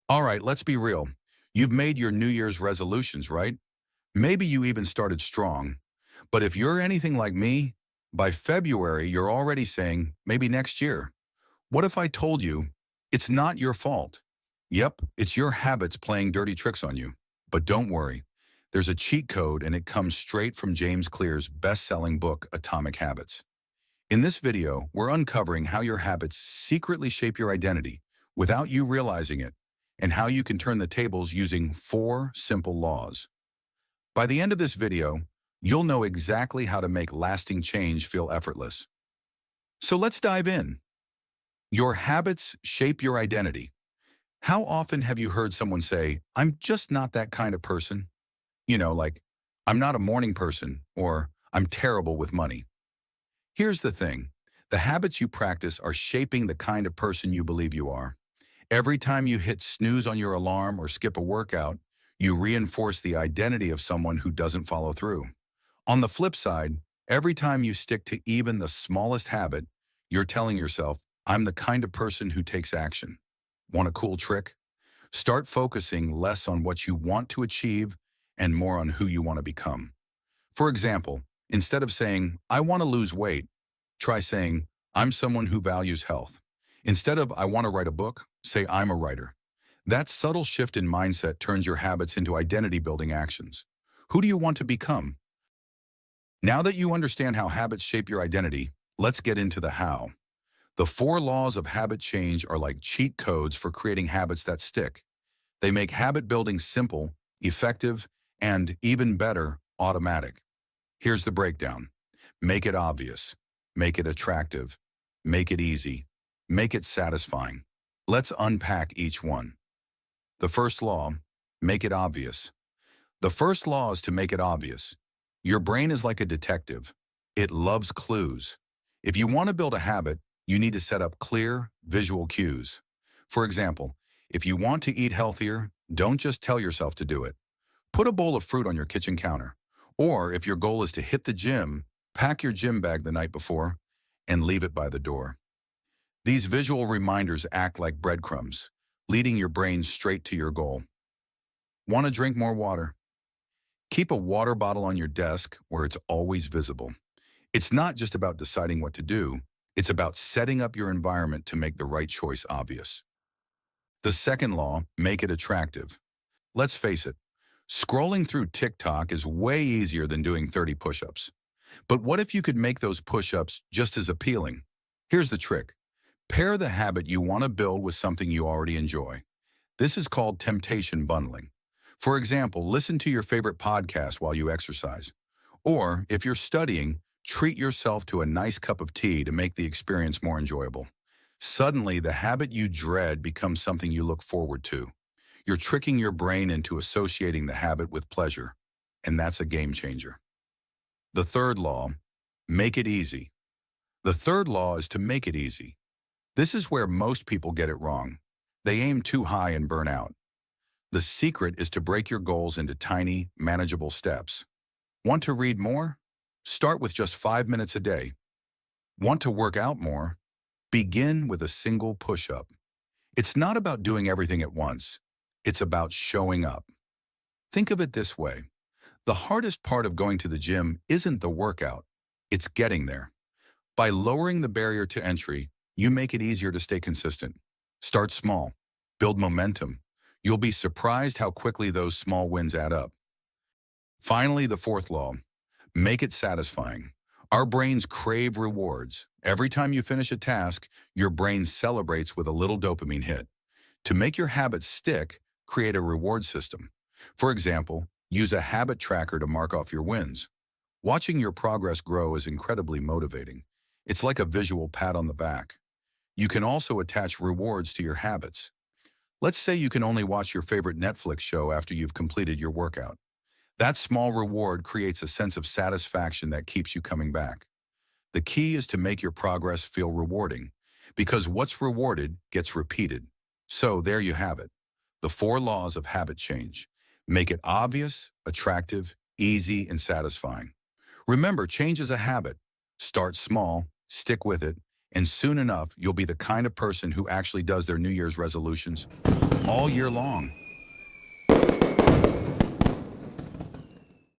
All right, let's be real. You've made your New Year's resolutions, right? Maybe you even started strong. But if you're anything like me, by February, you're already saying, maybe next year. What if I told you it's not your fault? Yep, it's your habits playing dirty tricks on you. But don't worry. There's a cheat code and it comes straight from James Clear's best-selling book, Atomic Habits. In this video, we're uncovering how your habits secretly shape your identity without you realizing it, and how you can turn the tables using 4 simple laws. By the end of this video, you'll know exactly how to make lasting change feel effortless. So let's dive in. Your habits shape your identity. How often have you heard someone say, I'm just not that kind of person? Like, I'm not a morning person, or I'm terrible with money. Here's the thing. The habits you practice are shaping the kind of person you believe you are. Every time you hit snooze on your alarm or skip a workout, you reinforce the identity of someone who doesn't follow through. On the flip side, every time you stick to even the smallest habit, you're telling yourself, I'm the kind of person who takes action. Want a cool trick? Start focusing less on what you want to achieve and more on who you want to become. For example, instead of saying, I want to lose weight, try saying, I'm someone who values health. Instead of, I want to write a book, say, I'm a writer. That subtle shift in mindset turns your habits into identity-building actions. Who do you want to become? Now that you understand how habits shape your identity, let's get into the how. The 4 laws of habit change are like cheat codes for creating habits that stick. They make habit building simple, effective, and even better, automatic. Here's the breakdown. Make it obvious. Make it attractive. Make it easy. Make it satisfying. Let's unpack each one. The first law, make it obvious. The first law is to make it obvious. Your brain is like a detective. It loves clues. If you want to build a habit, you need to set up clear, visual cues. For example, if you want to eat healthier, don't just tell yourself to do it. Put a bowl of fruit on your kitchen counter. Or if your goal is to hit the gym, pack your gym bag the night before and leave it by the door. These visual reminders act like breadcrumbs, leading your brain straight to your goal. Want to drink more water? Keep a water bottle on your desk where it's always visible. It's not just about deciding what to do, it's about setting up your environment to make the right choice obvious. The second law, make it attractive. Let's face it, scrolling through TikTok is way easier than doing 30 push-ups. But what if you could make those push-ups just as appealing? Here's the trick. Pair the habit you want to build with something you already enjoy. This is called temptation bundling. For example, listen to your favorite podcast while you exercise. Or, if you're studying, treat yourself to a nice cup of tea to make the experience more enjoyable. Suddenly, the habit you dread becomes something you look forward to. You're tricking your brain into associating the habit with pleasure, and that's a game changer. The third law, make it easy. The third law is to make it easy. This is where most people get it wrong. They aim too high and burn out. The secret is to break your goals into tiny, manageable steps. Want to read more? Start with just 5 minutes a day. Want to work out more? Begin with a single push-up. It's not about doing everything at once. It's about showing up. Think of it this way. The hardest part of going to the gym isn't the workout. It's getting there. By lowering the barrier to entry, you make it easier to stay consistent. Start small. Build momentum. You'll be surprised how quickly those small wins add up. Finally, the fourth law, make it satisfying. Our brains crave rewards. Every time you finish a task, your brain celebrates with a little dopamine hit. To make your habits stick, create a reward system. For example, use a habit tracker to mark off your wins. Watching your progress grow is incredibly motivating. It's like a visual pat on the back. You can also attach rewards to your habits. Let's say you can only watch your favorite Netflix show after you've completed your workout. That small reward creates a sense of satisfaction that keeps you coming back. The key is to make your progress feel rewarding, because what's rewarded gets repeated. So there you have it. The 4 laws of habit change. Make it obvious, attractive, easy, and satisfying. Remember, change is a habit. Start small, stick with it, And soon enough, you'll be the kind of person who actually does their New Year's resolutions all year long.